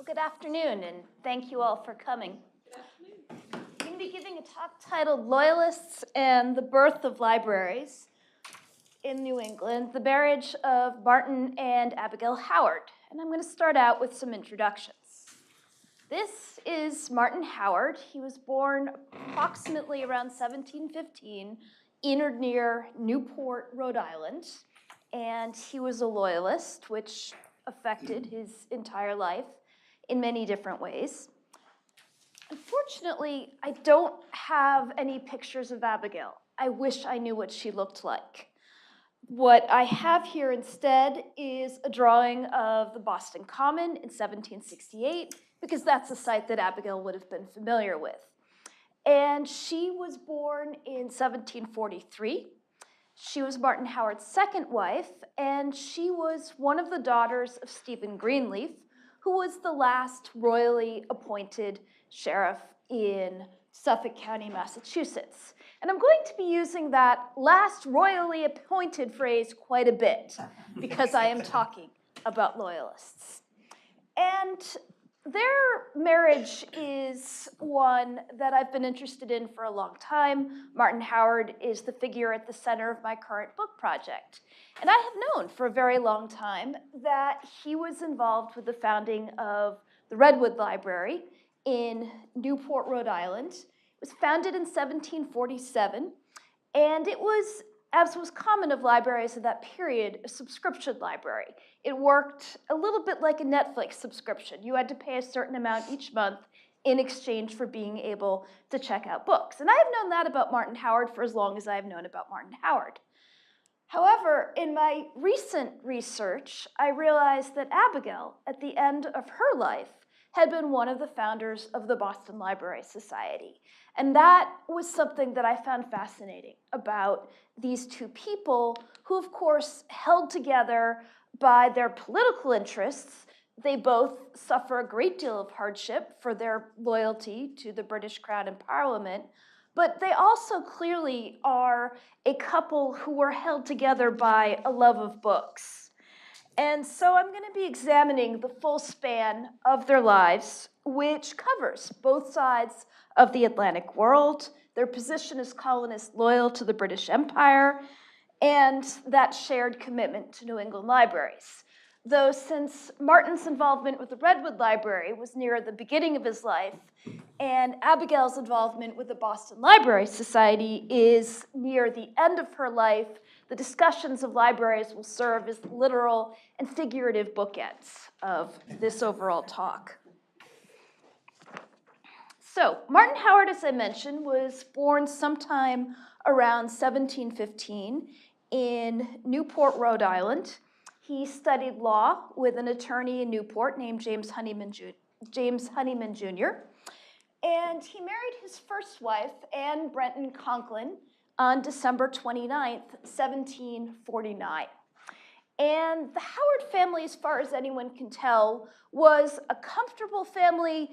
Good afternoon, and thank you all for coming. Good afternoon. I'm going to be giving a talk titled Loyalists and the Birth of Libraries in New England, the marriage of Martin and Abigail Howard. And I'm going to start out with some introductions. This is Martin Howard. He was born approximately around 1715 in or near Newport, Rhode Island, and he was a Loyalist, which affected his entire life in many different ways. Unfortunately, I don't have any pictures of Abigail. I wish I knew what she looked like. What I have here instead is a drawing of the Boston Common in 1768, because that's a site that Abigail would have been familiar with. And she was born in 1743. She was Martin Howard's second wife, and she was one of the daughters of Stephen Greenleaf, who was the last royally appointed sheriff in Suffolk County, Massachusetts. And I'm going to be using that last royally appointed phrase quite a bit because I am talking about Loyalists. And their marriage is one that I've been interested in for a long time. Martin Howard is the figure at the center of my current book project. And I have known for a very long time that he was involved with the founding of the Redwood Library in Newport, Rhode Island. It was founded in 1747, and it was, as was common of libraries of that period, a subscription library. It worked a little bit like a Netflix subscription. You had to pay a certain amount each month in exchange for being able to check out books. And I have known that about Martin Howard for as long as I have known about Martin Howard. However, in my recent research, I realized that Abigail, at the end of her life, had been one of the founders of the Boston Library Society. And that was something that I found fascinating about these two people who, of course, held together by their political interests. They both suffer a great deal of hardship for their loyalty to the British Crown and Parliament, but they also clearly are a couple who were held together by a love of books. And so I'm going to be examining the full span of their lives, which covers both sides of the Atlantic world, their position as colonists loyal to the British Empire, and that shared commitment to New England libraries. Though since Martin's involvement with the Redwood Library was near the beginning of his life, and Abigail's involvement with the Boston Library Society is near the end of her life, the discussions of libraries will serve as literal and figurative bookends of this overall talk. So, Martin Howard, as I mentioned, was born sometime around 1715 in Newport, Rhode Island. He studied law with an attorney in Newport named James Honeyman Jr. And he married his first wife, Anne Brenton Conklin, on December 29th, 1749. And the Howard family, as far as anyone can tell, was a comfortable family,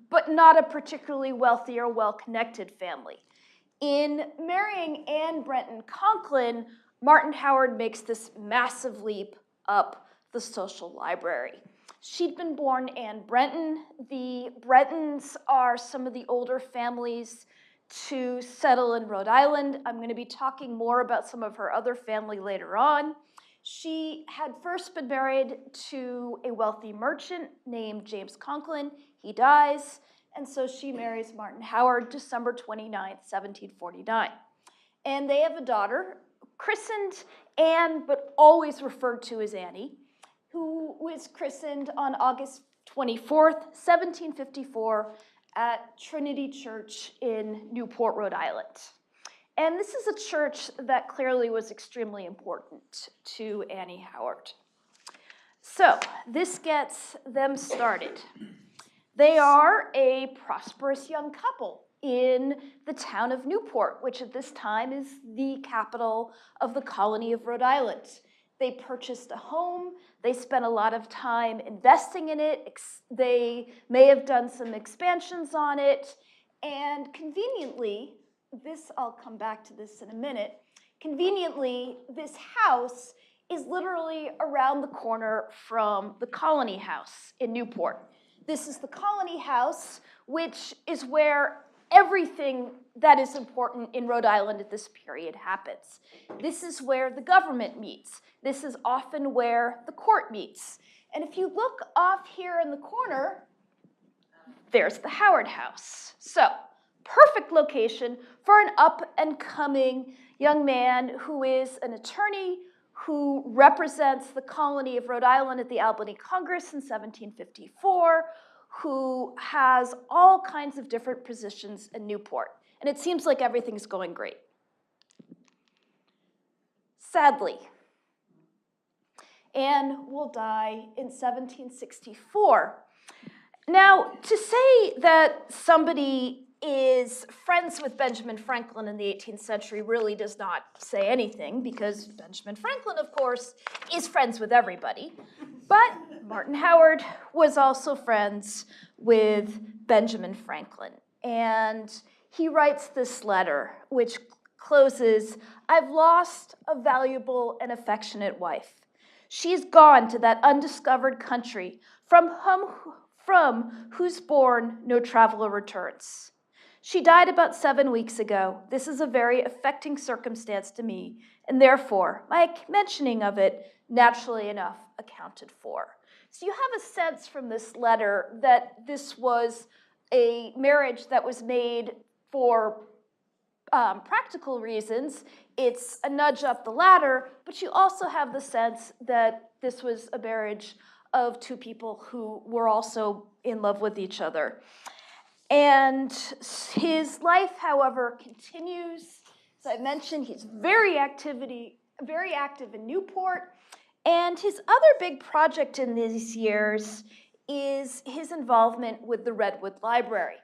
but not a particularly wealthy or well-connected family. In marrying Anne Brenton Conklin, Martin Howard makes this massive leap up the social library. She'd been born Anne Brenton. The Brentons are some of the older families to settle in Rhode Island. I'm going to be talking more about some of her other family later on. She had first been married to a wealthy merchant named James Conklin. He dies, and so she marries Martin Howard December 29th, 1749. And they have a daughter, christened Anne, but always referred to as Annie, who was christened on August 24th, 1754, at Trinity Church in Newport, Rhode Island. And this is a church that clearly was extremely important to Annie Howard. So this gets them started. They are a prosperous young couple in the town of Newport, which at this time is the capital of the colony of Rhode Island. They purchased a home. They spent a lot of time investing in it. They may have done some expansions on it. And conveniently, I'll come back to this in a minute, conveniently, this house is literally around the corner from the Colony House in Newport. This is the Colony House, which is where everything that is important in Rhode Island at this period happens. This is where the government meets. This is often where the court meets. And if you look off here in the corner, there's the Howard House. So, perfect location for an up-and-coming young man who is an attorney who represents the colony of Rhode Island at the Albany Congress in 1754, who has all kinds of different positions in Newport. And it seems like everything's going great. Sadly, Anne will die in 1764. Now, to say that somebody is friends with Benjamin Franklin in the 18th century really does not say anything, because Benjamin Franklin, of course, is friends with everybody. But Martin Howard was also friends with Benjamin Franklin. And he writes this letter, which closes, "I've lost a valuable and affectionate wife. She's gone to that undiscovered country from whose bourne no traveler returns. She died about 7 weeks ago. This is a very affecting circumstance to me, and therefore my mentioning of it, naturally enough, accounted for." So you have a sense from this letter that this was a marriage that was made for practical reasons. It's a nudge up the ladder, but you also have the sense that this was a marriage of two people who were also in love with each other. And his life, however, continues. As I mentioned, he's very active in Newport. And his other big project in these years is his involvement with the Redwood Library.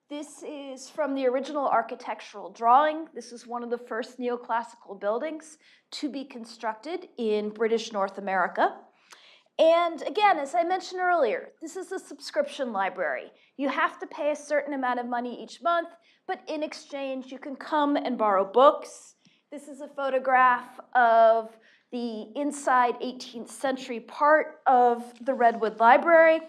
This is from the original architectural drawing. This is one of the first neoclassical buildings to be constructed in British North America. And again, as I mentioned earlier, this is a subscription library. You have to pay a certain amount of money each month, but in exchange, you can come and borrow books. This is a photograph of the inside 18th century part of the Redwood Library.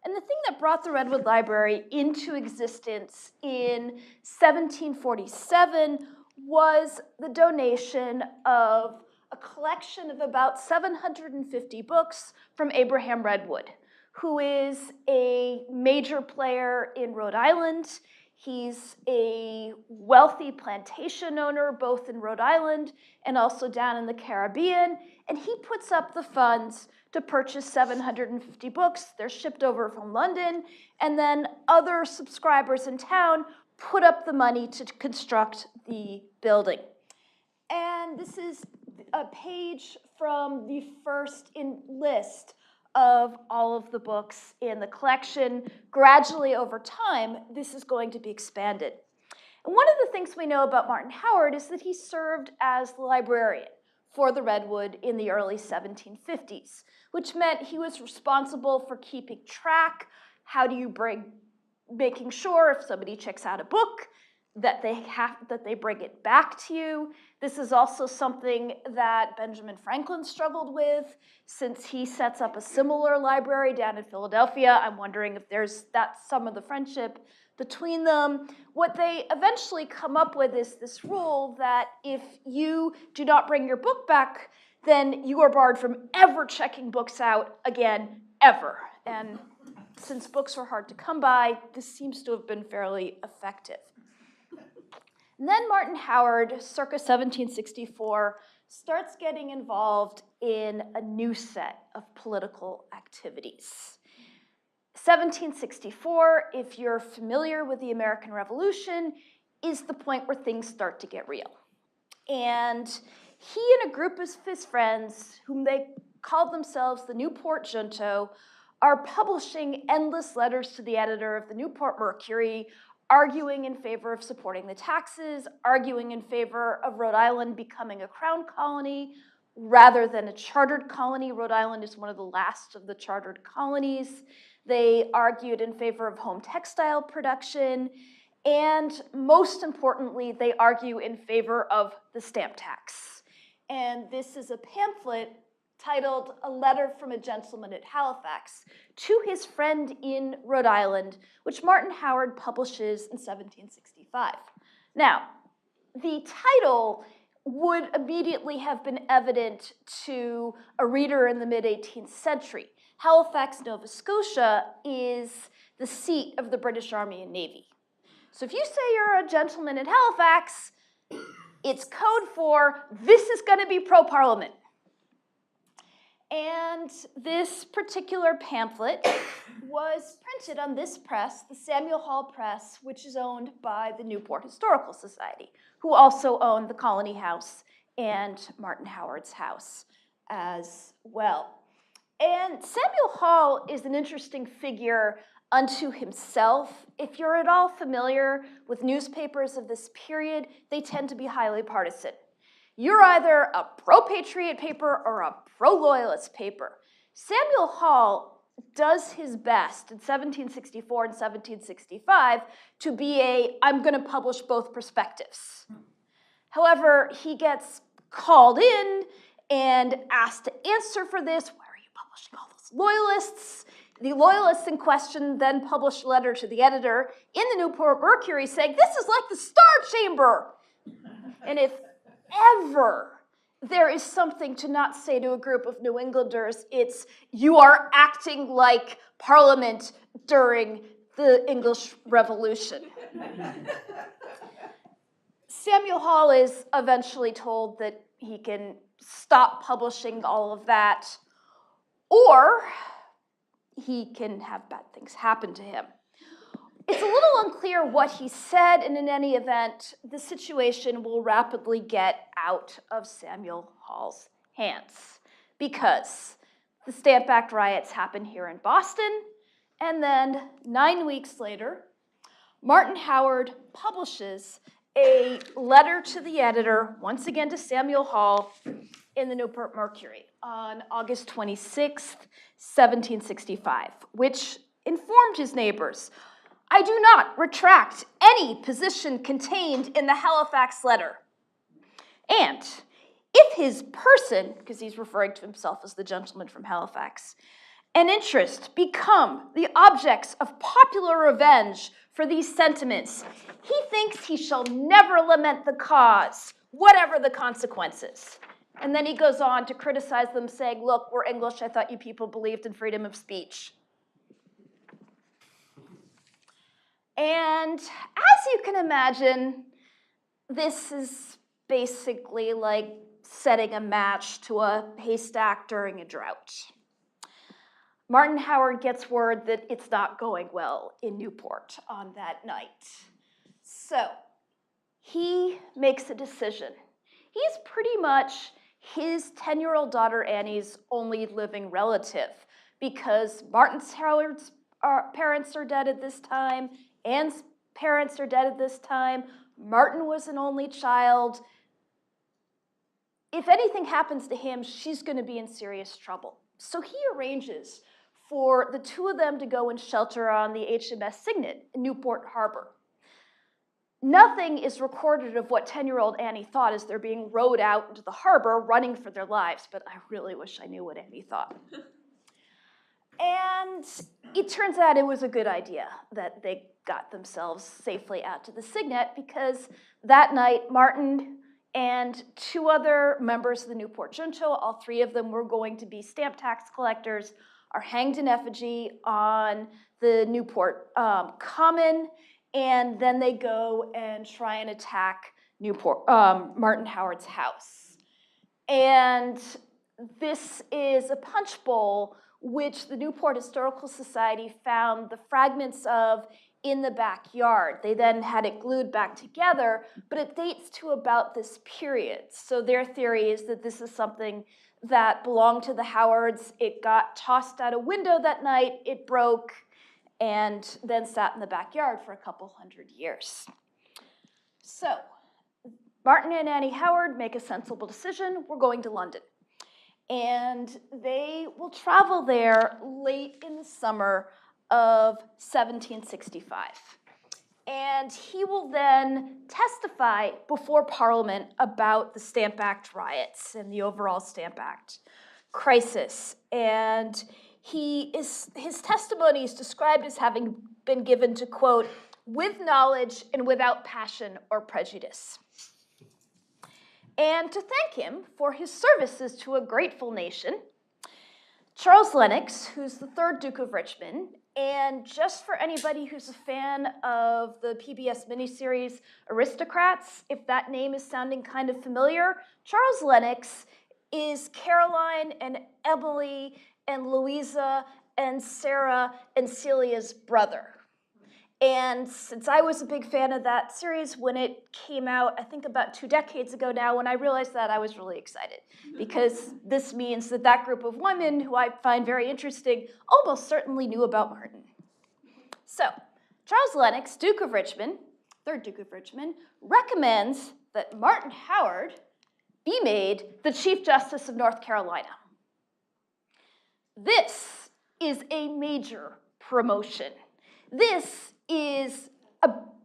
And the thing that brought the Redwood Library into existence in 1747 was the donation of a collection of about 750 books from Abraham Redwood, who is a major player in Rhode Island. He's a wealthy plantation owner, both in Rhode Island and also down in the Caribbean, and he puts up the funds to purchase 750 books. They're shipped over from London, and then other subscribers in town put up the money to construct the building. And this is a page from the first list of all of the books in the collection. Gradually over time, this is going to be expanded. And one of the things we know about Martin Howard is that he served as the librarian for the Redwood in the early 1750s, which meant he was responsible for keeping track. How do you making sure if somebody checks out a book that they bring it back to you. This is also something that Benjamin Franklin struggled with, since he sets up a similar library down in Philadelphia. I'm wondering if that's some of the friendship between them. What they eventually come up with is this rule that if you do not bring your book back, then you are barred from ever checking books out again, ever. And since books were hard to come by, this seems to have been fairly effective. And then Martin Howard, circa 1764, starts getting involved in a new set of political activities. 1764, if you're familiar with the American Revolution, is the point where things start to get real. And he and a group of his friends, whom they called themselves the Newport Junto, are publishing endless letters to the editor of the Newport Mercury, arguing in favor of supporting the taxes, arguing in favor of Rhode Island becoming a crown colony rather than a chartered colony. Rhode Island is one of the last of the chartered colonies. They argued in favor of home textile production, and most importantly, they argue in favor of the stamp tax. And this is a pamphlet titled A Letter from a Gentleman at Halifax to his friend in Rhode Island, which Martin Howard publishes in 1765. Now, the title would immediately have been evident to a reader in the mid-18th century. Halifax, Nova Scotia is the seat of the British Army and Navy. So if you say you're a gentleman at Halifax, it's code for this is going to be pro-Parliament. And this particular pamphlet was printed on this press, the Samuel Hall Press, which is owned by the Newport Historical Society, who also owned the Colony House and Martin Howard's house as well. And Samuel Hall is an interesting figure unto himself. If you're at all familiar with newspapers of this period, they tend to be highly partisan. You're either a pro-patriot paper or a pro-loyalist paper. Samuel Hall does his best in 1764 and 1765 to be I'm going to publish both perspectives. However, he gets called in and asked to answer for this. Why are you publishing all those loyalists? The loyalists in question then published a letter to the editor in the Newport Mercury saying, this is like the Star Chamber. And if ever there is something to not say to a group of New Englanders, it's you are acting like Parliament during the English Revolution. Samuel Hall is eventually told that he can stop publishing all of that, or he can have bad things happen to him. It's a little unclear what he said, and in any event, the situation will rapidly get out of Samuel Hall's hands because the Stamp Act riots happen here in Boston, and then 9 weeks later, Martin Howard publishes a letter to the editor, once again to Samuel Hall, in the Newport Mercury on August 26th, 1765, which informed his neighbors, I do not retract any position contained in the Halifax letter. And if his person, because he's referring to himself as the gentleman from Halifax, and interest become the objects of popular revenge for these sentiments, he thinks he shall never lament the cause, whatever the consequences. And then he goes on to criticize them, saying, look, we're English, I thought you people believed in freedom of speech. And as you can imagine, this is basically like setting a match to a haystack during a drought. Martin Howard gets word that it's not going well in Newport on that night. So he makes a decision. He's pretty much his 10-year-old daughter Annie's only living relative because Martin Howard's parents are dead at this time, Anne's parents are dead at this time, Martin was an only child. If anything happens to him, she's going to be in serious trouble. So he arranges for the two of them to go and shelter on the HMS Signet in Newport Harbor. Nothing is recorded of what 10-year-old Annie thought as they're being rowed out into the harbor, running for their lives, but I really wish I knew what Annie thought. And it turns out it was a good idea that they got themselves safely out to the Signet because that night, Martin and two other members of the Newport Junto, all three of them were going to be stamp tax collectors, are hanged in effigy on the Newport Common, and then they go and try and attack Martin Howard's house. And this is a punch bowl which the Newport Historical Society found the fragments of in the backyard. They then had it glued back together, but it dates to about this period. So their theory is that this is something that belonged to the Howards. It got tossed out a window that night, it broke, and then sat in the backyard for a couple hundred years. So Martin and Annie Howard make a sensible decision. We're going to London. And they will travel there late in the summer of 1765. And he will then testify before Parliament about the Stamp Act riots and the overall Stamp Act. crisis. And his testimony is described as having been given to, quote, with knowledge and without passion or prejudice. And to thank him for his services to a grateful nation, Charles Lennox, who's the third Duke of Richmond, and just for anybody who's a fan of the PBS miniseries Aristocrats, if that name is sounding kind of familiar, Charles Lennox is Caroline and Emily and Louisa and Sarah and Celia's brother. And since I was a big fan of that series when it came out, I think about 2 decades ago now, when I realized that, I was really excited, because this means that that group of women, who I find very interesting, almost certainly knew about Martin. So, Charles Lennox, Duke of Richmond, third Duke of Richmond, recommends that Martin Howard be made the Chief Justice of North Carolina. This is a major promotion. This is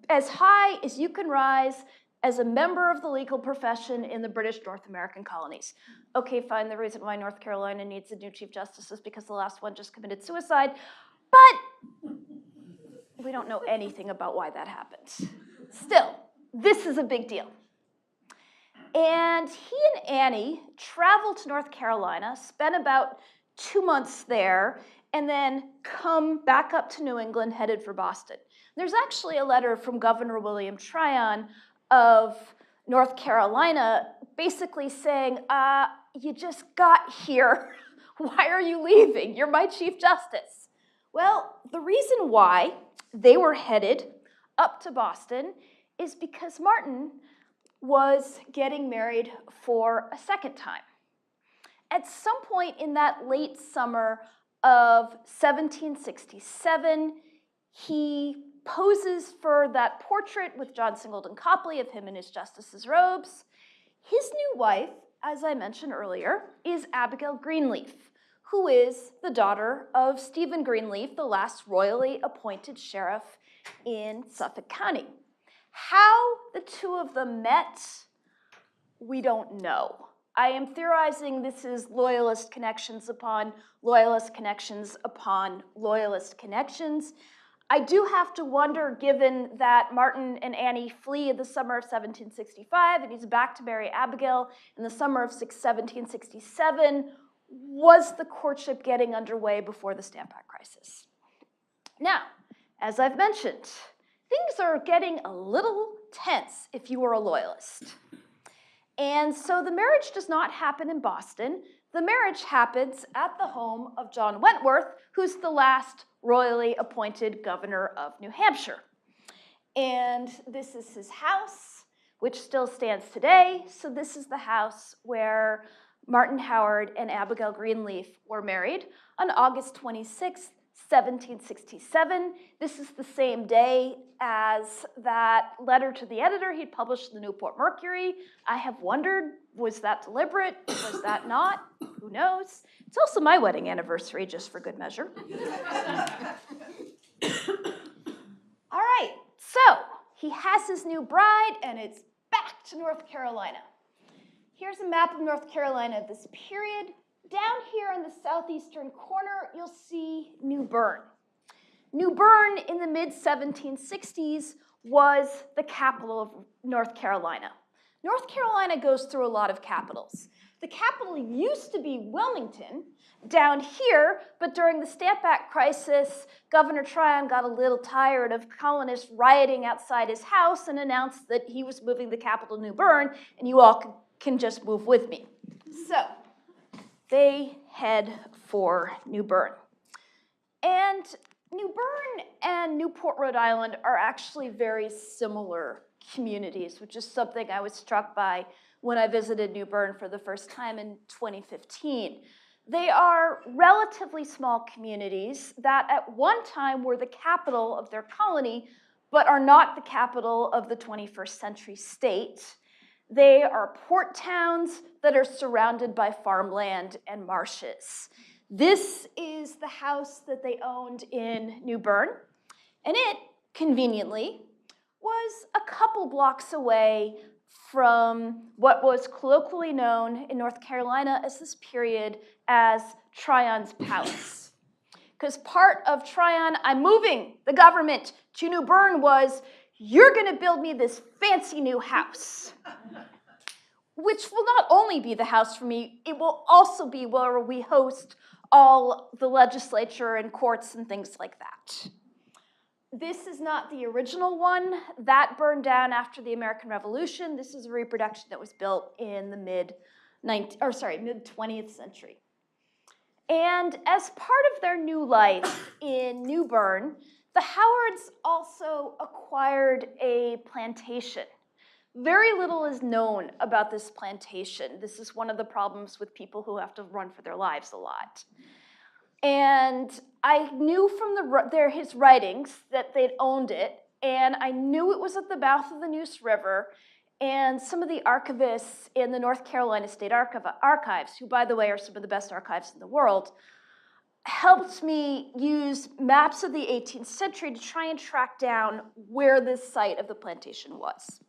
as high as you can rise as a member of the legal profession in the British North American colonies. Okay, fine, the reason why North Carolina needs a new Chief Justice is because the last one just committed suicide, but we don't know anything about why that happened. Still, this is a big deal. And he and Annie traveled to North Carolina, spent about 2 months there, and then come back up to New England, headed for Boston. There's actually a letter from Governor William Tryon of North Carolina basically saying, you just got here. Why are you leaving? You're my Chief Justice. Well, the reason why they were headed up to Boston is because Martin was getting married for a second time. At some point in that late summer of 1767, he poses for that portrait with John Singleton Copley of him in his justice's robes. His new wife, as I mentioned earlier, is Abigail Greenleaf, who is the daughter of Stephen Greenleaf, the last royally appointed sheriff in Suffolk County. How the two of them met, we don't know. I am theorizing this is Loyalist connections upon Loyalist connections upon Loyalist connections. I do have to wonder, given that Martin and Annie flee in the summer of 1765, and he's back to marry Abigail in the summer of 1767, was the courtship getting underway before the Stamp Act crisis? Now, as I've mentioned, things are getting a little tense if you were a Loyalist. And so the marriage does not happen in Boston. The marriage happens at the home of John Wentworth, who's the last royally appointed governor of New Hampshire. And this is his house, which still stands today. So this is the house where Martin Howard and Abigail Greenleaf were married on August 26th, 1767. This is the same day as that letter to the editor he'd published in the Newport Mercury. I have wondered, was that deliberate? Was that not? Who knows? It's also my wedding anniversary, just for good measure. All right, so he has his new bride, and it's back to North Carolina. Here's a map of North Carolina of this period. Down here in the southeastern corner, you'll see New Bern. New Bern in the mid-1760s was the capital of North Carolina. North Carolina goes through a lot of capitals. The capital used to be Wilmington down here, but during the Stamp Act crisis, Governor Tryon got a little tired of colonists rioting outside his house and announced that he was moving the capital to New Bern, and you all can just move with me. So they head for New Bern. And New Bern and Newport, Rhode Island are actually very similar communities, which is something I was struck by when I visited New Bern for the first time in 2015. They are relatively small communities that at one time were the capital of their colony, but are not the capital of the 21st century state. They are port towns that are surrounded by farmland and marshes. This is the house that they owned in New Bern, and it, conveniently, was a couple blocks away from what was colloquially known in North Carolina as this period as Tryon's Palace. Because part of Tryon, I'm moving the government to New Bern, was, you're going to build me this fancy new house, which will not only be the house for me, it will also be where we host all the legislature and courts and things like that. This is not the original one. That burned down after the American Revolution. This is a reproduction that was built in the mid-20th century. And as part of their new life in New Bern, the Howards also acquired a plantation. Very little is known about this plantation. This is one of the problems with people who have to run for their lives a lot. And I knew from his writings that they'd owned it, and I knew it was at the mouth of the Neuse River, and some of the archivists in the North Carolina State Archives, who, by the way, are some of the best archives in the world, helped me use maps of the 18th century to try and track down where this site of the plantation was.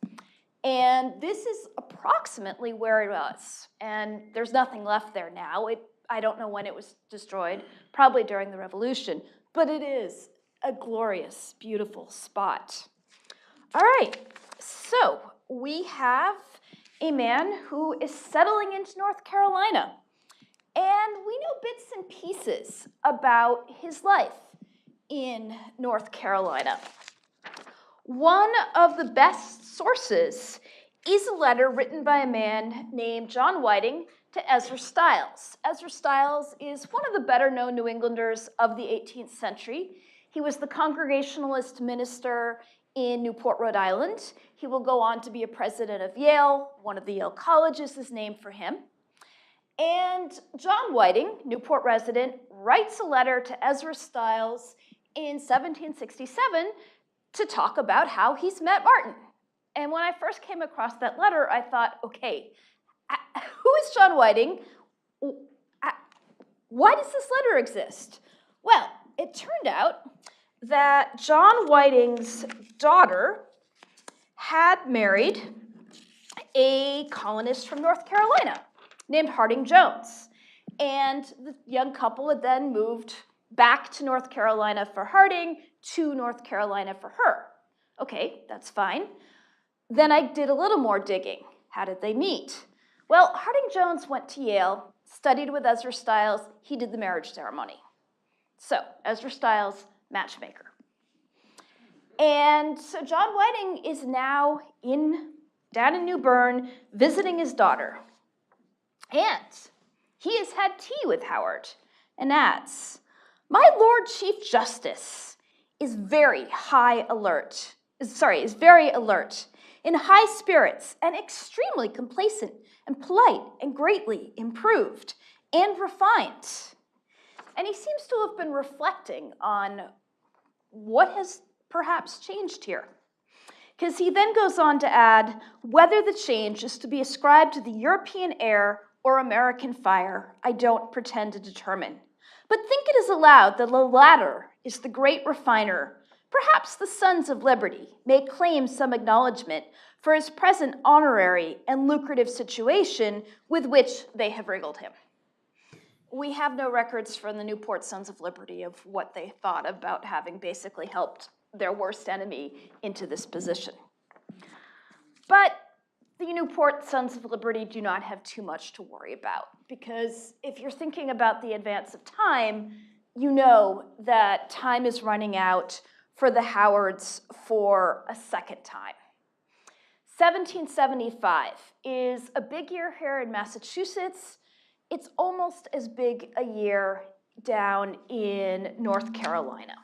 And this is approximately where it was, and there's nothing left there now. I don't know when it was destroyed, probably during the Revolution, but it is a glorious, beautiful spot. All right, so we have a man who is settling into North Carolina, and we know bits and pieces about his life in North Carolina. One of the best sources is a letter written by a man named John Whiting to Ezra Stiles. Ezra Stiles is one of the better-known New Englanders of the 18th century. He was the Congregationalist minister in Newport, Rhode Island. He will go on to be a president of Yale. One of the Yale colleges is named for him. And John Whiting, Newport resident, writes a letter to Ezra Stiles in 1767 to talk about how he's met Martin. And when I first came across that letter, I thought, okay, who is John Whiting? Why does this letter exist? Well, it turned out that John Whiting's daughter had married a colonist from North Carolina named Harding Jones. And the young couple had then moved back to North Carolina for Harding, to North Carolina for her. Okay, that's fine. Then I did a little more digging. How did they meet? Well, Harding Jones went to Yale, studied with Ezra Stiles. He did the marriage ceremony. So, Ezra Stiles, matchmaker. And so John Whiting is now down in New Bern, visiting his daughter. And he has had tea with Howard and adds, "My Lord Chief Justice is very alert, in high spirits, and extremely complacent and polite, and greatly improved and refined." And he seems to have been reflecting on what has perhaps changed here. Because he then goes on to add, "Whether the change is to be ascribed to the European air or American fire, I don't pretend to determine. But think it is allowed that the latter is the great refiner. Perhaps the Sons of Liberty may claim some acknowledgement for his present honorary and lucrative situation with which they have regaled him." We have no records from the Newport Sons of Liberty of what they thought about having basically helped their worst enemy into this position. But the Newport Sons of Liberty do not have too much to worry about, because if you're thinking about the advance of time, you know that time is running out for the Howards for a second time. 1775 is a big year here in Massachusetts. It's almost as big a year down in North Carolina.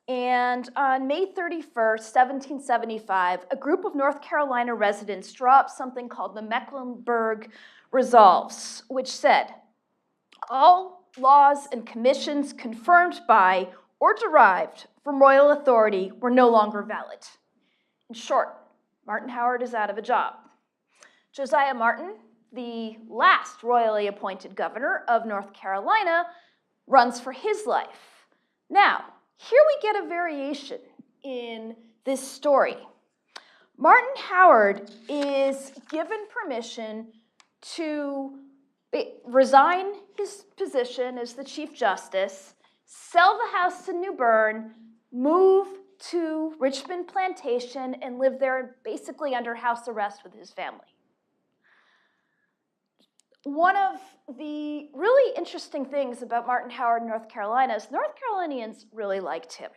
And on May 31st, 1775, a group of North Carolina residents draw up something called the Mecklenburg Resolves, which said, "All laws and commissions confirmed by or derived from royal authority were no longer valid." In short, Martin Howard is out of a job. Josiah Martin, the last royally appointed governor of North Carolina, runs for his life. Now, here we get a variation in this story. Martin Howard is given permission to resign his position as the Chief Justice, sell the house in New Bern, move to Richmond Plantation, and live there basically under house arrest with his family. One of the really interesting things about Martin Howard in North Carolina is North Carolinians really liked him.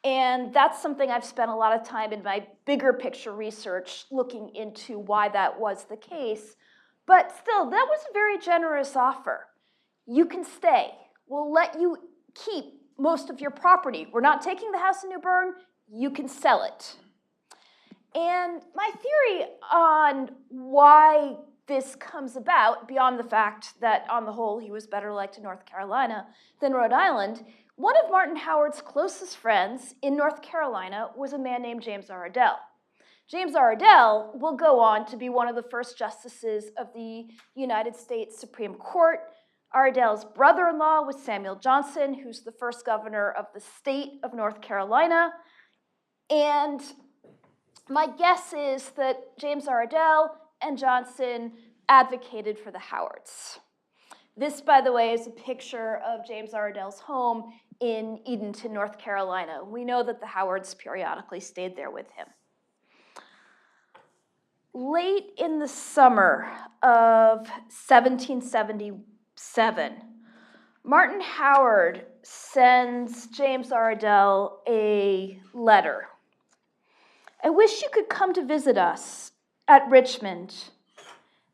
And that's something I've spent a lot of time in my bigger picture research looking into why that was the case. But still, that was a very generous offer. You can stay. We'll let you keep most of your property. We're not taking the house in New Bern. You can sell it. And my theory on why this comes about, beyond the fact that on the whole he was better liked in North Carolina than Rhode Island, one of Martin Howard's closest friends in North Carolina was a man named James R. Ardell. James R. Ardell will go on to be one of the first justices of the United States Supreme Court. Ardell's brother-in-law was Samuel Johnson, who's the first governor of the state of North Carolina. And my guess is that James R. Ardell and Johnson advocated for the Howards. This, by the way, is a picture of James R. Ardell's home in Edenton, North Carolina. We know that the Howards periodically stayed there with him. Late in the summer of 1777, Martin Howard sends James R. Ardell a letter. I wish you could come to visit us at Richmond.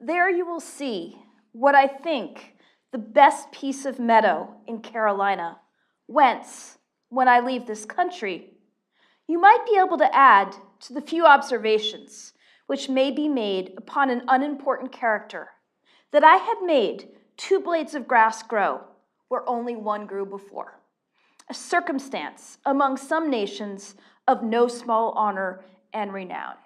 There you will see what I think the best piece of meadow in Carolina, whence, when I leave this country, you might be able to add to the few observations which may be made upon an unimportant character, that I had made 2 blades of grass grow where only one grew before, a circumstance among some nations of no small honor and renown.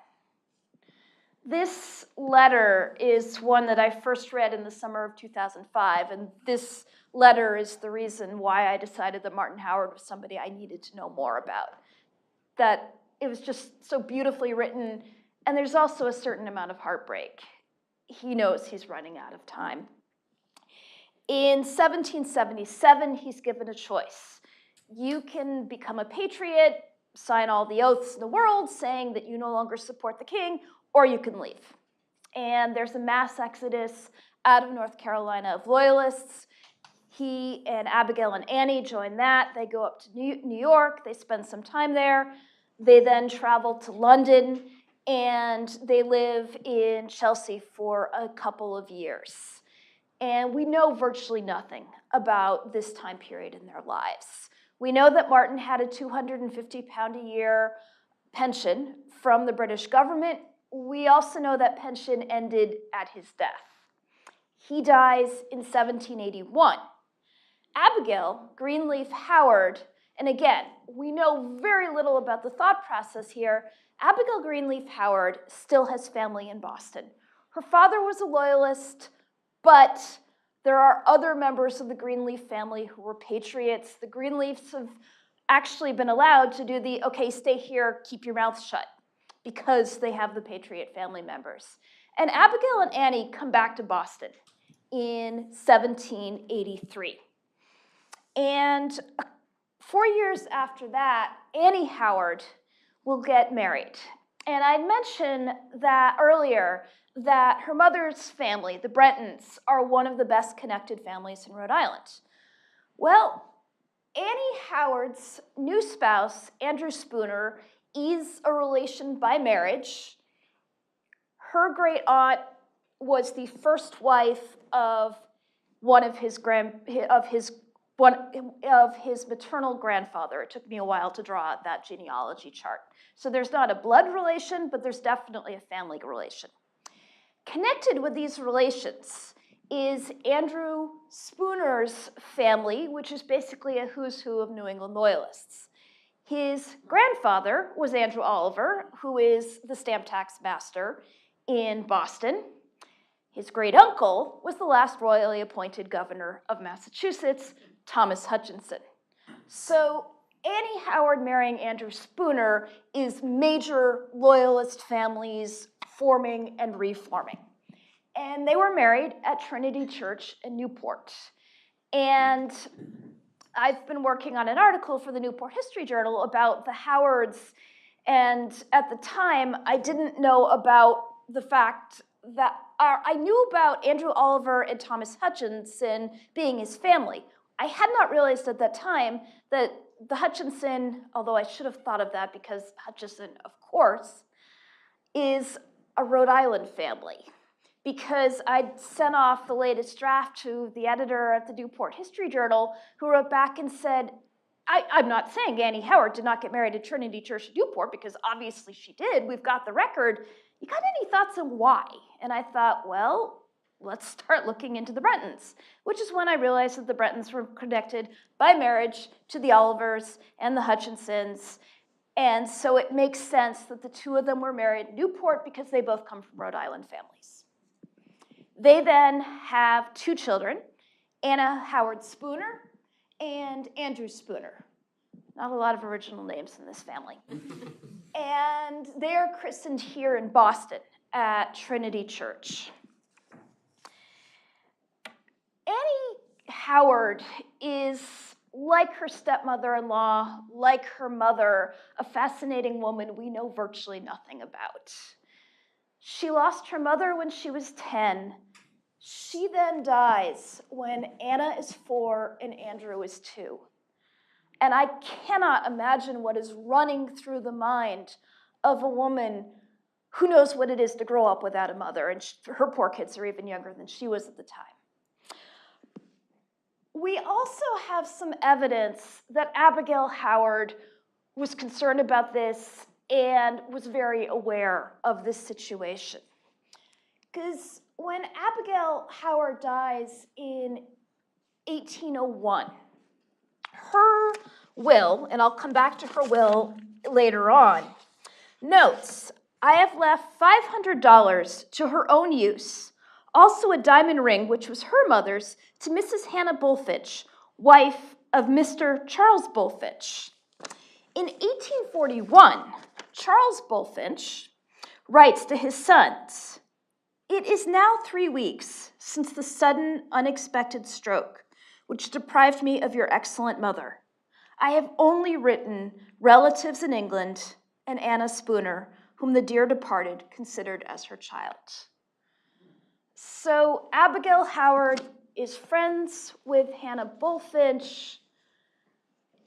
This letter is one that I first read in the summer of 2005, and this letter is the reason why I decided that Martin Howard was somebody I needed to know more about. That it was just so beautifully written, and there's also a certain amount of heartbreak. He knows he's running out of time. In 1777, he's given a choice. You can become a patriot, sign all the oaths in the world saying that you no longer support the king, or you can leave. And there's a mass exodus out of North Carolina of Loyalists. He and Abigail and Annie join that. They go up to New York. They spend some time there. They then travel to London, and they live in Chelsea for a couple of years. And we know virtually nothing about this time period in their lives. We know that Martin had a £250 a year pension from the British government. We also know that pension ended at his death. He dies in 1781. Abigail Greenleaf Howard, and again, we know very little about the thought process here. Abigail Greenleaf Howard still has family in Boston. Her father was a Loyalist, but there are other members of the Greenleaf family who were patriots. The Greenleafs have actually been allowed to do the, okay, stay here, keep your mouth shut, because they have the patriot family members. And Abigail and Annie come back to Boston in 1783. And 4 years after that, Annie Howard will get married. And I mentioned that earlier that her mother's family, the Brentons, are one of the best connected families in Rhode Island. Well, Annie Howard's new spouse, Andrew Spooner, is a relation by marriage. Her great aunt was the first wife of one of his maternal grandfather. It took me a while to draw out that genealogy chart. So there's not a blood relation, but there's definitely a family relation. Connected with these relations is Andrew Spooner's family, which is basically a who's who of New England Loyalists. His grandfather was Andrew Oliver, who is the stamp tax master in Boston. His great uncle was the last royally appointed governor of Massachusetts, Thomas Hutchinson. So Annie Howard marrying Andrew Spooner is major Loyalist families forming and reforming. And they were married at Trinity Church in Newport. And I've been working on an article for the Newport History Journal about the Howards, and at the time, I didn't know about the fact that I knew about Andrew Oliver and Thomas Hutchinson being his family. I had not realized at that time that the Hutchinson, although I should have thought of that because Hutchinson, of course, is a Rhode Island family. Because I'd sent off the latest draft to the editor at the Newport History Journal, who wrote back and said, I'm not saying Annie Howard did not get married at Trinity Church in Newport, because obviously she did. We've got the record. You got any thoughts on why? And I thought, well, let's start looking into the Brentons, which is when I realized that the Brentons were connected by marriage to the Olivers and the Hutchinsons. And so it makes sense that the two of them were married in Newport because they both come from Rhode Island families. They then have two children, Anna Howard Spooner and Andrew Spooner. Not a lot of original names in this family. And they are christened here in Boston at Trinity Church. Annie Howard is, like her stepmother-in-law, like her mother, a fascinating woman we know virtually nothing about. She lost her mother when she was 10. She then dies when Anna is 4 and Andrew is 2. And I cannot imagine what is running through the mind of a woman who knows what it is to grow up without a mother, and her poor kids are even younger than she was at the time. We also have some evidence that Abigail Howard was concerned about this and was very aware of this situation. Because when Abigail Howard dies in 1801, her will, and I'll come back to her will later on, notes, I have left $500 to her own use, also a diamond ring, which was her mother's, to Mrs. Hannah Bulfinch, wife of Mr. Charles Bulfinch. In 1841, Charles Bulfinch writes to his sons, "It is now 3 weeks since the sudden, unexpected stroke, which deprived me of your excellent mother. I have only written relatives in England and Anna Spooner, whom the dear departed considered as her child." So Abigail Howard is friends with Hannah Bulfinch,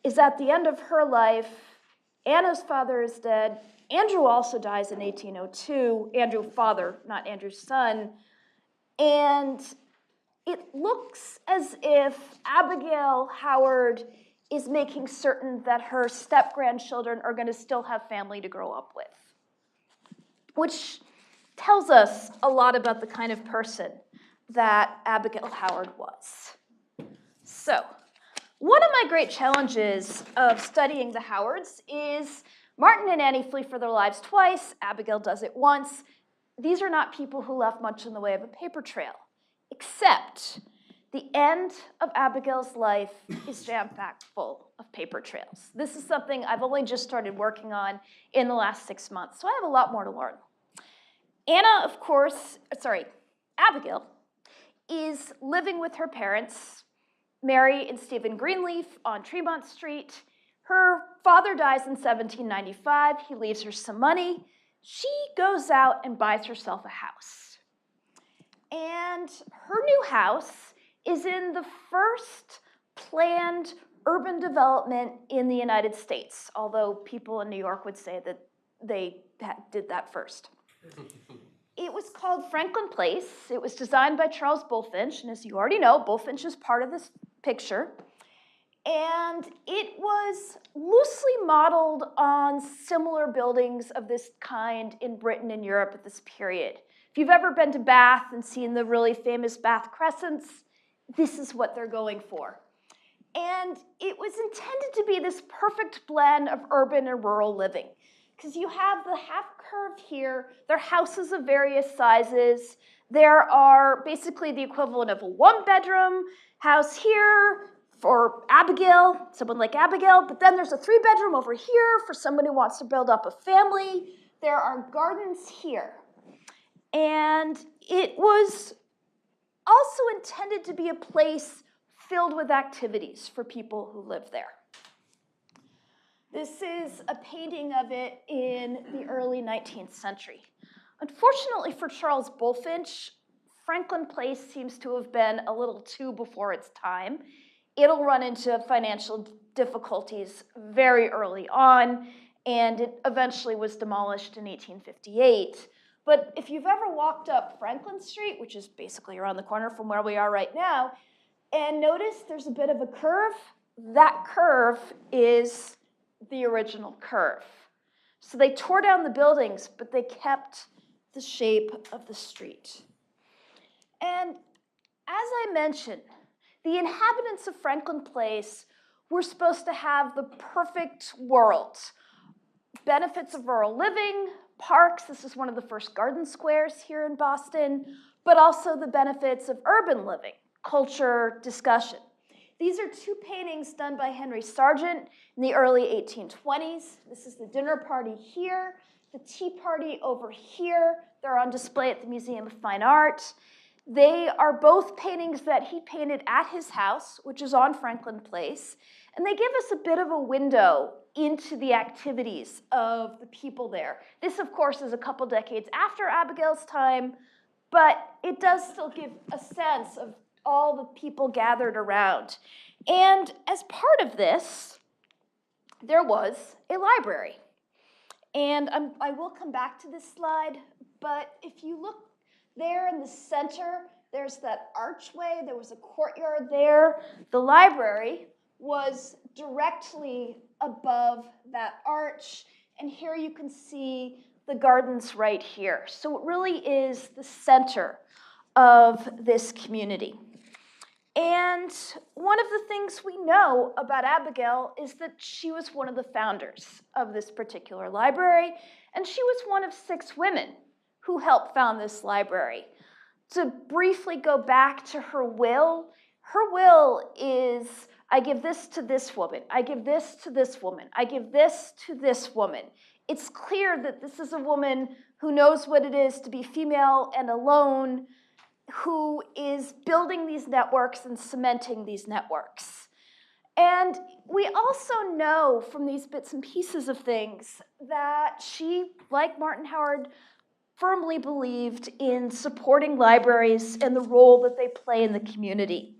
is at the end of her life. Anna's father is dead. Andrew also dies in 1802. Andrew father, not Andrew's son. And it looks as if Abigail Howard is making certain that her step-grandchildren are going to still have family to grow up with, which tells us a lot about the kind of person that Abigail Howard was. So, one of my great challenges of studying the Howards is Martin and Annie flee for their lives twice. Abigail does it once. These are not people who left much in the way of a paper trail, except the end of Abigail's life is jam-packed full of paper trails. This is something I've only just started working on in the last 6 months, so I have a lot more to learn. Abigail is living with her parents, Mary and Stephen Greenleaf, on Tremont Street. Her father dies in 1795. He leaves her some money. She goes out and buys herself a house. And her new house is in the first planned urban development in the United States, although people in New York would say that they did that first. It was called Franklin Place. It was designed by Charles Bulfinch, and as you already know, Bulfinch is part of this picture. And it was loosely modeled on similar buildings of this kind in Britain and Europe at this period. If you've ever been to Bath and seen the really famous Bath Crescents, this is what they're going for. And it was intended to be this perfect blend of urban and rural living, because you have the half curve here. They're houses of various sizes. There are basically the equivalent of a 1-bedroom house here, for Abigail, someone like Abigail, but then there's a 3-bedroom over here for someone who wants to build up a family. There are gardens here. And it was also intended to be a place filled with activities for people who live there. This is a painting of it in the early 19th century. Unfortunately for Charles Bulfinch, Franklin Place seems to have been a little too before its time. It'll run into financial difficulties very early on, and it eventually was demolished in 1858. But if you've ever walked up Franklin Street, which is basically around the corner from where we are right now, and notice there's a bit of a curve, that curve is the original curve. So they tore down the buildings, but they kept the shape of the street. And as I mentioned, the inhabitants of Franklin Place were supposed to have the perfect world. Benefits of rural living, parks, this is one of the first garden squares here in Boston, but also the benefits of urban living, culture, discussion. These are 2 paintings done by Henry Sargent in the early 1820s. This is the dinner party here, the tea party over here. They're on display at the Museum of Fine Art. They are both paintings that he painted at his house, which is on Franklin Place, and they give us a bit of a window into the activities of the people there. This, of course, is a couple decades after Abigail's time, but it does still give a sense of all the people gathered around. And as part of this, there was a library. And I will come back to this slide, but if you look there in the center, there's that archway, there was a courtyard there. The library was directly above that arch, and here you can see the gardens right here. So it really is the center of this community. And one of the things we know about Abigail is that she was one of the founders of this particular library, and she was one of 6 women who helped found this library. To briefly go back to her will is, I give this to this woman, I give this to this woman, I give this to this woman. It's clear that this is a woman who knows what it is to be female and alone, who is building these networks and cementing these networks. And we also know from these bits and pieces of things that she, like Martin Howard, firmly believed in supporting libraries and the role that they play in the community.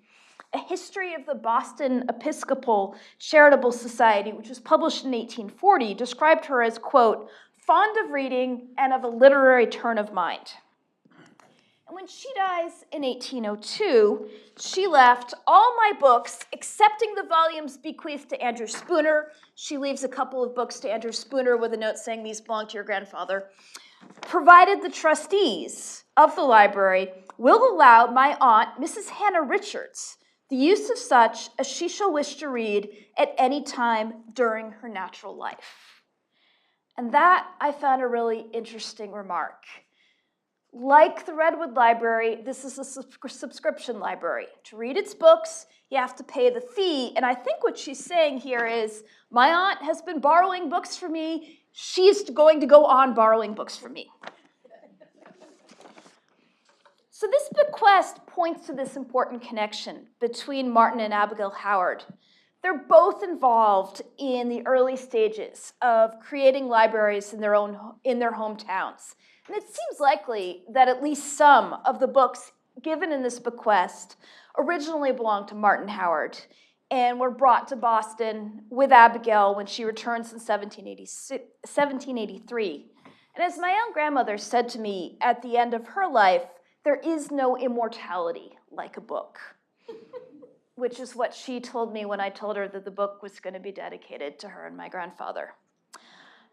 A history of the Boston Episcopal Charitable Society, which was published in 1840, described her as, quote, fond of reading and of a literary turn of mind. And when she dies in 1802, she left all my books, excepting the volumes bequeathed to Andrew Spooner. She leaves a couple of books to Andrew Spooner with a note saying these belong to your grandfather. Provided the trustees of the library will allow my aunt, Mrs. Hannah Richards, the use of such as she shall wish to read at any time during her natural life. And that I found a really interesting remark. Like the Redwood Library, this is a subscription library. To read its books, you have to pay the fee, and I think what she's saying here is, my aunt has been borrowing books from me, she's going to go on borrowing books from me. So this bequest points to this important connection between Martin and Abigail Howard. They're both involved in the early stages of creating libraries in their hometowns. And it seems likely that at least some of the books given in this bequest originally belonged to Martin Howard and were brought to Boston with Abigail when she returns in 1783. And as my own grandmother said to me at the end of her life, there is no immortality like a book, which is what she told me when I told her that the book was going to be dedicated to her and my grandfather.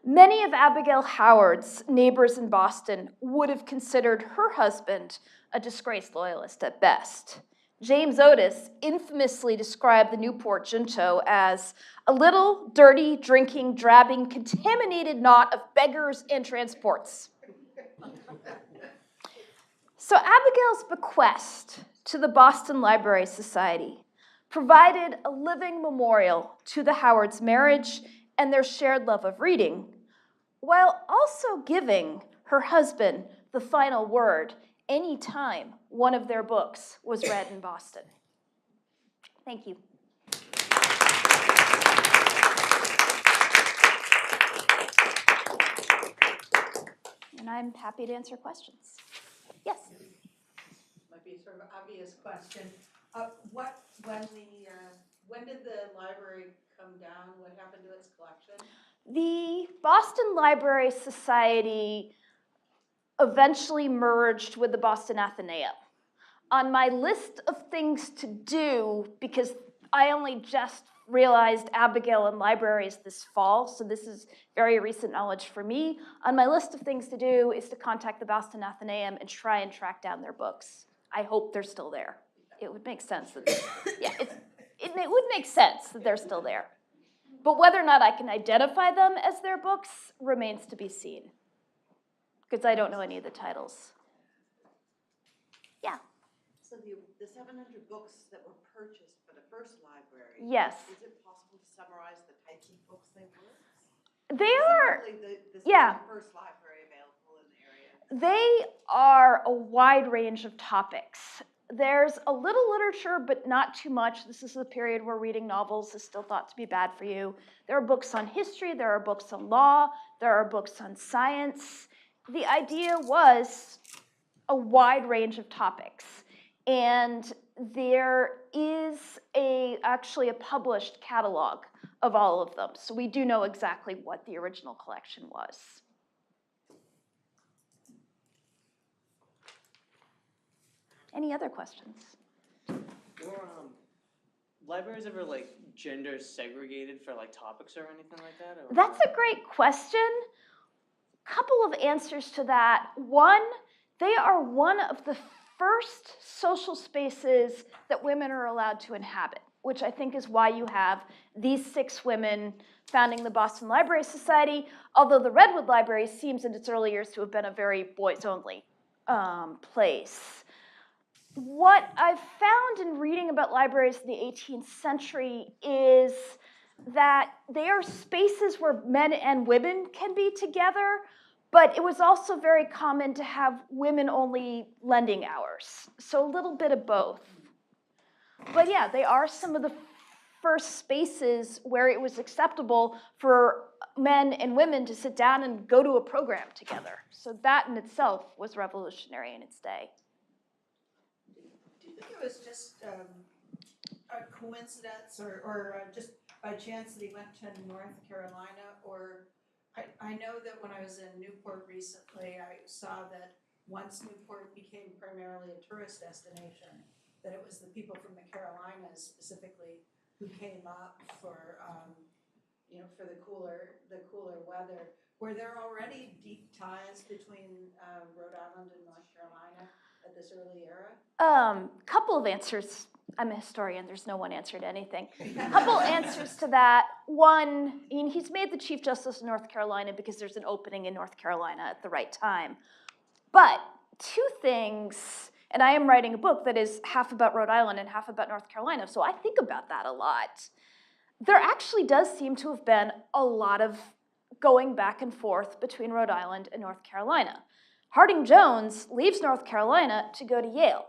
Many of Abigail Howard's neighbors in Boston would have considered her husband a disgraced loyalist at best. James Otis infamously described the Newport junto as a little, dirty, drinking, drabbing, contaminated knot of beggars and transports. So Abigail's bequest to the Boston Library Society provided a living memorial to the Howards' marriage and their shared love of reading, while also giving her husband the final word any time one of their books was read in Boston. Thank you. And I'm happy to answer questions. Yes? Might be sort of an obvious question. When did the library come down? What happened to its collection? The Boston Library Society eventually merged with the Boston Athenaeum. On my list of things to do, because I only just realized Abigail and libraries this fall, so this is very recent knowledge for me. On my list of things to do is to contact the Boston Athenaeum and try and track down their books. I hope they're still there. It would make sense that, it would make sense that they're still there. But whether or not I can identify them as their books remains to be seen, because I don't know any of the titles. Yeah. So the 700 books that were purchased for the first library. Yes. Is it possible to summarize the types of books they were? They are. This is the first library available in the area. They are a wide range of topics. There's a little literature, but not too much. This is the period where reading novels is still thought to be bad for you. There are books on history, there are books on law, there are books on science. The idea was a wide range of topics. And there is actually a published catalog of all of them. So we do know exactly what the original collection was. Any other questions? Were libraries ever like gender segregated for like topics or anything like that? Or? That's a great question. Couple of answers to that. One, they are one of the first social spaces that women are allowed to inhabit, which I think is why you have these 6 women founding the Boston Library Society, although the Redwood Library seems in its early years to have been a very boys-only place. What I've found in reading about libraries in the 18th century is that they are spaces where men and women can be together, but it was also very common to have women-only lending hours, so a little bit of both. But yeah, they are some of the first spaces where it was acceptable for men and women to sit down and go to a program together. So that in itself was revolutionary in its day. Do you think it was just a coincidence or just by chance that he went to North Carolina? Or I know that when I was in Newport recently, I saw that once Newport became primarily a tourist destination, that it was the people from the Carolinas specifically who came up for, for the cooler weather. Were there already deep ties between Rhode Island and North Carolina at this early era? Couple of answers. I'm a historian, there's no one answer to anything. Couple answers to that. One, he's made the Chief Justice of North Carolina because there's an opening in North Carolina at the right time. But 2 things, and I am writing a book that is half about Rhode Island and half about North Carolina, so I think about that a lot. There actually does seem to have been a lot of going back and forth between Rhode Island and North Carolina. Harding Jones leaves North Carolina to go to Yale.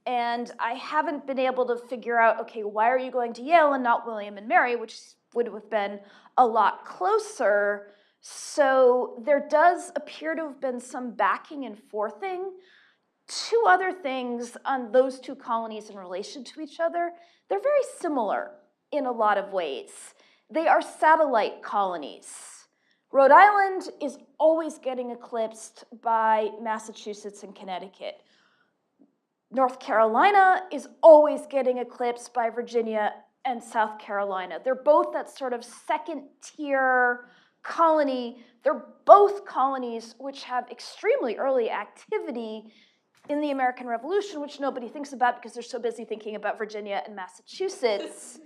And I haven't been able to figure out, okay, why are you going to Yale and not William and Mary, which would have been a lot closer. So there does appear to have been some backing and forthing. 2 other things on those 2 colonies in relation to each other. They're very similar in a lot of ways. They are satellite colonies. Rhode Island is always getting eclipsed by Massachusetts and Connecticut. North Carolina is always getting eclipsed by Virginia and South Carolina. They're both that sort of 2nd-tier colony. They're both colonies which have extremely early activity in the American Revolution, which nobody thinks about because they're so busy thinking about Virginia and Massachusetts.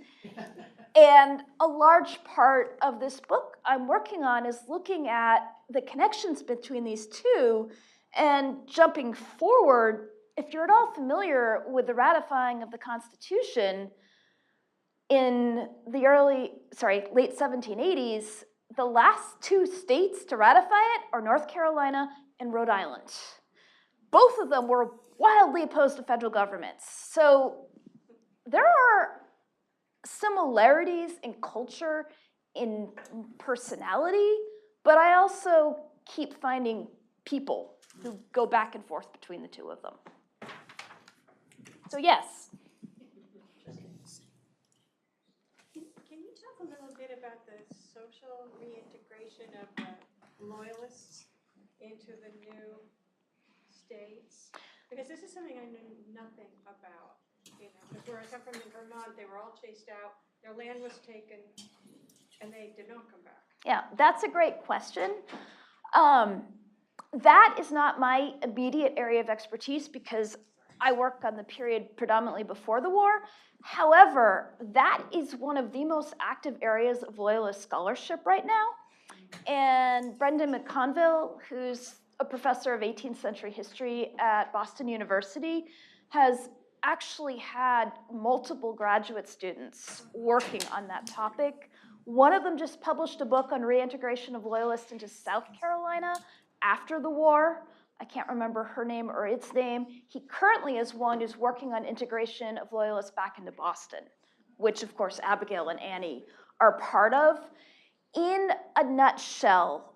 And a large part of this book I'm working on is looking at the connections between these 2 and jumping forward if you're at all familiar with the ratifying of the Constitution in the late 1780s, the last two states to ratify it are North Carolina and Rhode Island. Both of them were wildly opposed to federal governments. So there are similarities in culture, in personality, but I also keep finding people who go back and forth between the two of them. So yes. Can you talk a little bit about the social reintegration of the Loyalists into the new states? Because this is something I knew nothing about, because where I come from in Vermont, they were all chased out, their land was taken, and they did not come back. Yeah, that's a great question. That is not my immediate area of expertise because I work on the period predominantly before the war. However, that is one of the most active areas of Loyalist scholarship right now. And Brendan McConville, who's a professor of 18th century history at Boston University, has actually had multiple graduate students working on that topic. One of them just published a book on reintegration of Loyalists into South Carolina after the war. I can't remember her name or its name. He currently is one who's working on integration of Loyalists back into Boston, which of course Abigail and Annie are part of. In a nutshell,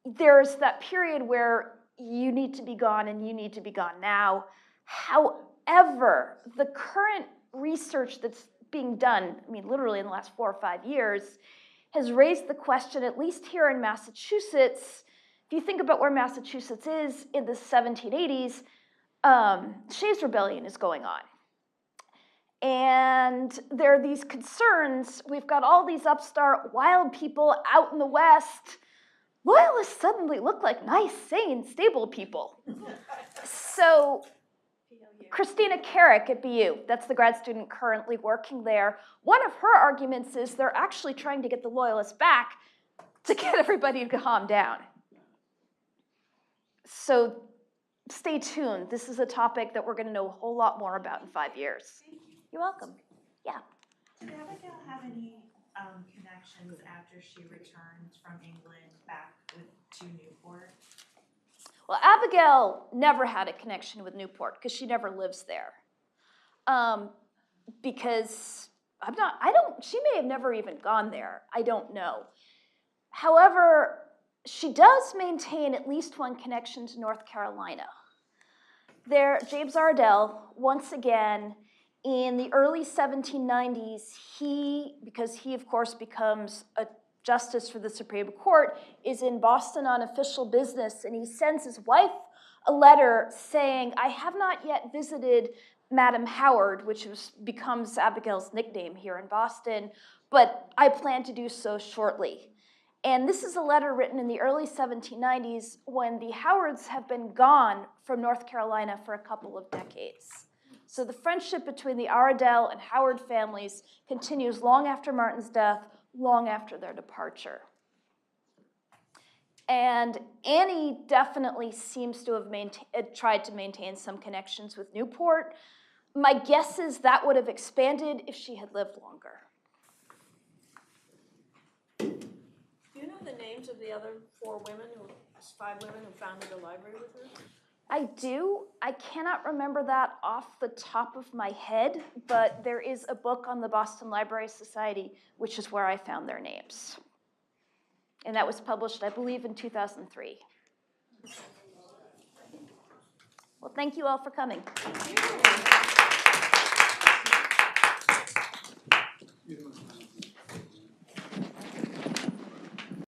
there's that period where you need to be gone and you need to be gone now. However, the current research that's being done, I mean, literally in the last 4 or 5 years, has raised the question, at least here in Massachusetts, if you think about where Massachusetts is in the 1780s, Shays' Rebellion is going on. And there are these concerns. We've got all these upstart wild people out in the West. Loyalists suddenly look like nice, sane, stable people. So Christina Carrick at BU, that's the grad student currently working there. One of her arguments is they're actually trying to get the Loyalists back to get everybody to calm down. So stay tuned. This is a topic that we're going to know a whole lot more about in 5 years. You're welcome. Yeah. Did Abigail have any connections after she returned from England back to Newport? Well, Abigail never had a connection with Newport because she never lives there. Because she may have never even gone there. I don't know. However, she does maintain at least one connection to North Carolina. James Ardell, once again, in the early 1790s, because he of course becomes a justice for the Supreme Court, is in Boston on official business, and he sends his wife a letter saying, I have not yet visited Madam Howard, which becomes Abigail's nickname here in Boston, but I plan to do so shortly. And this is a letter written in the early 1790s when the Howards have been gone from North Carolina for a couple of decades. So the friendship between the Ardell and Howard families continues long after Martin's death, long after their departure. And Annie definitely seems to have tried to maintain some connections with Newport. My guess is that would have expanded if she had lived longer. Do you know the names of the other 5 women who founded the library with her? I do. I cannot remember that off the top of my head, but there is a book on the Boston Library Society, which is where I found their names. And that was published, I believe, in 2003. Well, thank you all for coming. Thank you.